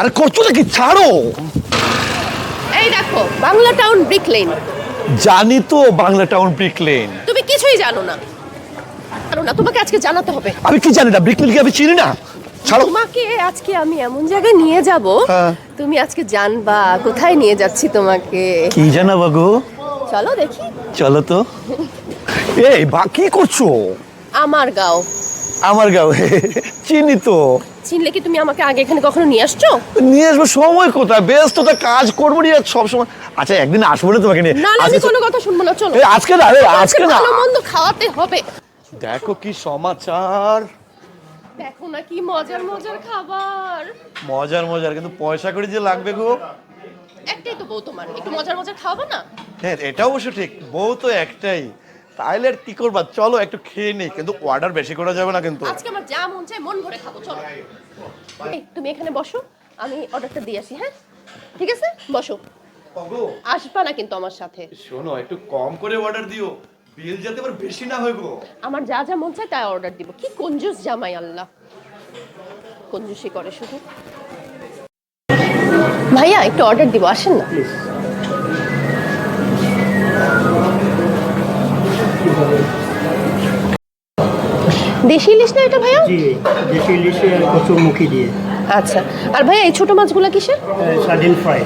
আরে করছো নাকি? ছাড়ো। এই দেখো বাংলা টাউন ব্রিক লেন। জানি তো বাংলা টাউন ব্রিক লেন। তুমি কিছুই জানো না। তোমাকে আজকে জানাতে হবে। আমি কি জানি না? ব্রিক লেন কি আমি চিনি না? ছাড়ো। তোমাকে আজকে আমি এমন জায়গায় নিয়ে যাব, তুমি আজকে জানবা কোথায় নিয়ে যাচ্ছি তোমাকে। কি জানাবো গো? চলো দেখি। চলো তো। এই কি করছো? আমার গাঁও। আমার গাঁও? চিনি তো। চিনলে কি তুমি আমাকে আগে এখানে কখনো নিয়ে আসছো? নিয়ে আসবো, সময় কোথায়? ব্যস্ত তো, কাজ করবো নিয়ে সব সময়। আচ্ছা একদিন আসবো না তোমাকে নিয়ে। না না, আমি কোনো কথা শুনবো না, চলো। আজকে না, আজকে না। ভালো মন্দ খাওয়াতে হবে। দেখো কি সমাচার। দেখো না কি মজার মজার খাবার। মজার মজার, কিন্তু পয়সা করে যে লাগবে গো। একটাই তো বউ তোমার, একটু মজার মজার খাওয়াবো না? হ্যাঁ এটা অবশ্য ঠিক, বউ তো একটাই। তাইলে আর কি করবা, চলো একটু খেয়ে নেই, কিন্তু অর্ডার বেশি করা যাবে না কিন্তু। আজকে আমার যা মন চায় মন ভরে খাবো, চলো। এই তুমি এখানে বসো, আমি অর্ডারটা দিয়ে আসি। হ্যাঁ ঠিক আছে, বসো। আসবা না কিন্তু আমার সাথে। শোনো, একটু কম করে অর্ডার দিও, বিল যাতে আবার বেশি না হয় গো। আমার যা যা মন চায় তাই অর্ডার দিব। কি কঞ্জুস জামাই, আল্লাহ কঞ্জুসি করে শুধু। ভাইয়া একটু অর্ডার দিব, আসেন না। দেশি ইলিশ না এটা ভাইয়া? জি, দেশি ইলিশে কচুরমুখী দিয়ে। আচ্ছা, আর ভাইয়া এই ছোট মাছগুলো কিসের? Sardine fry.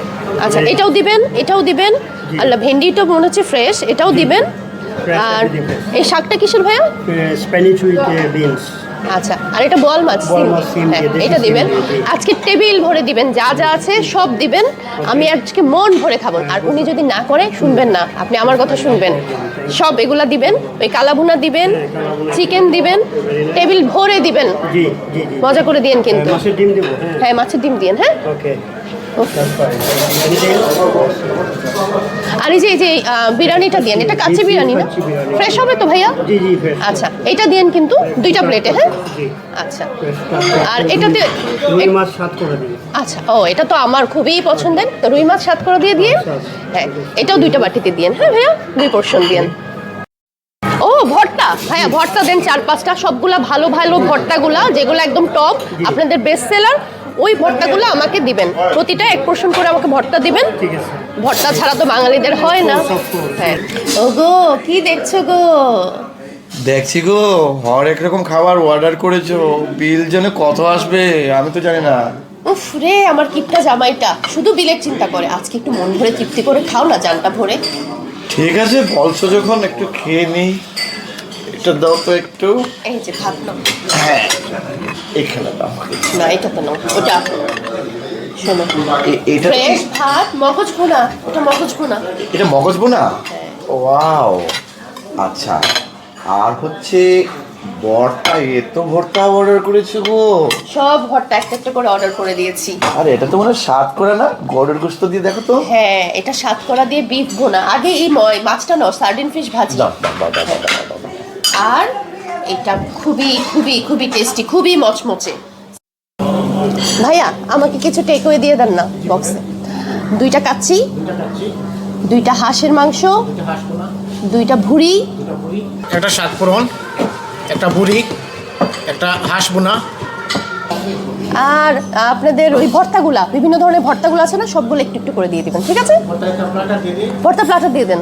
আচ্ছা এটাও দিবেন, এটাও দিবেন। আল্লাহ, ভেন্ডিটা মনে হচ্ছে ফ্রেশ, এটাও দিবেন। আর এই শাকটা কিসের ভাইয়া? Spanish with beans. আচ্ছা, আর এটা বোয়াল মাছ, সিম হ্যাঁ দিয়ে, এটা দেশি দিবেন। সিম দিয়ে। আজকে টেবিল ভরে দিবেন, যা যা আছে সব দিবেন। আমি আজকে মন ভরে খাবো। আর উনি যদি না করে, শুনবেন না, আপনি আমার কথা শুনবেন। সব এগুলা দিবেন, ওই কালাভুনা দিবেন, চিকেন দিবেন, টেবিল ভরে দিবেন। জি জি জি। মজা করে দিয়েন কিন্তু। মাছের ডিম দেবো? হ্যাঁ মাছের ডিম দিয়েন। হ্যাঁ ওকে। আর এই যে বিরিয়ানিটা দিয়েন, এটা কাচ্চি বিরিয়ানি না? ফ্রেশ হবে তো ভাইয়া? জি জি ফ্রেশ। আচ্ছা এটা দিয়েন কিন্তু 2টা প্লেটে। হ্যাঁ জি। আচ্ছা, আর এটাতে রুই মাছ সাত করে দিন। আচ্ছা, ও এটা তো আমার খুবই পছন্দের, তো রুই মাছ 7 করে দিয়ে দিন। হ্যাঁ এটাও 2টা বাটিতে দিয়েন। হ্যাঁ ভাইয়া 2 পোর্শন দিয়েন। ও ভর্তা ভাইয়া, ভর্তা দেন 4-5টা, সবগুলা ভালো ভালো ভর্তাগুলা, যেগুলো একদম টপ, আপনাদের বেস্ট সেলার, ওই ভর্তাগুলো আমাকে দিবেন। প্রতিটা 1 পোর্শন করে আমাকে ভর্তা দিবেন। ঠিক আছে। ভর্তা ছাড়া তো বাঙালিদের হয় না। হ্যাঁ ও গো, কি দেখছো গো? দেখছি গো, হরেক রকম খাবার অর্ডার করেছো, বিল যেন কত আসবে আমি তো জানি না। উফ রে, আমার কিপটা জামাইটা শুধু বিলের চিন্তা করে। আজকে একটু মন ভরে তৃপ্তি করে খাও না, জানটা ভরে। ঠিক আছে বলছো যখন, একটু খেয়ে নিই। এটা দাও তো একটু। এই যে ভাত নাও। হ্যাঁ এখানে দাও। না এটা তো নাও, ওটা শোনো, এটা ফ্রেশ ভাত, মগজ ভুনা, ওটা মগজ ভুনা। এটা মগজ বোনা? ওয়াও, আচ্ছা। আর হচ্ছে ভর্তা, এ তো ভর্তা অর্ডার করেছো গো। সব ভর্তা একটা একটা করে অর্ডার করে দিয়েছি। আর এটা তো মনে হয় স্বাদ করে না, গরুর গোশত দিয়ে দেখো তো। হ্যাঁ এটা 7 করা দিয়ে বিফ ভুনা। আগে এই মাছটা নাও, সার্ডিন ফিশ ভাজি। দাও দাও দাও দাও দাও দাও দাও। আর এটা খুবই খুবই খুবই টেস্টি, খুবই মচমচে। ভাইয়া আমাকে কিছু টেকওয়ে দিয়ে দেন না বক্সে। 2টা কাচ্চি, 2টা হাঁসের মাংস, 2টা ভুড়ি। একটা সাতফোড়ন, একটা বুড়ি, একটা হাঁস বোনা। আর আপনাদের ওই ভর্তাগুলা, বিভিন্ন ধরনের ভর্তাগুলো আছে না, সবগুলো একটু একটু করে দিয়ে দিবেন, ঠিক আছে? ভর্তা প্লাটার দিয়ে দেন।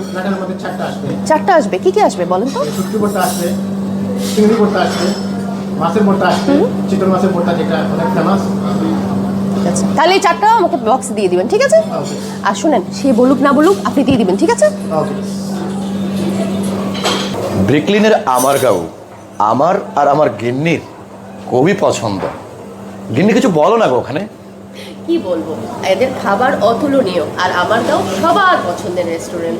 4টা আসবে। কি কি আসবে বলেন তো? শুটকি ভর্তা আসবে, চিংড়ি ভর্তা আসবে, মাছের ভর্তা আসবে, চিতল মাছের ভর্তা যেটা অনেক ফেমাস। ঠিক আছে, তাহলে এই 4টা আমাকে বক্সে দিয়ে দিবেন, ঠিক আছে? আর শুনেন, সে বলুক না বলুক আপনি দিয়ে দিবেন, ঠিক আছে? ওকে। ব্রিকলিনের আমার গাঁও আমার আর আমার গিন্নির খুবই পছন্দ। গিন্নি কিছু বলো না গো ওখানে। কি বলবো, এদের খাবার অতুলনীয়, আর আমার গাঁও সবার পছন্দের রেস্টুরেন্ট।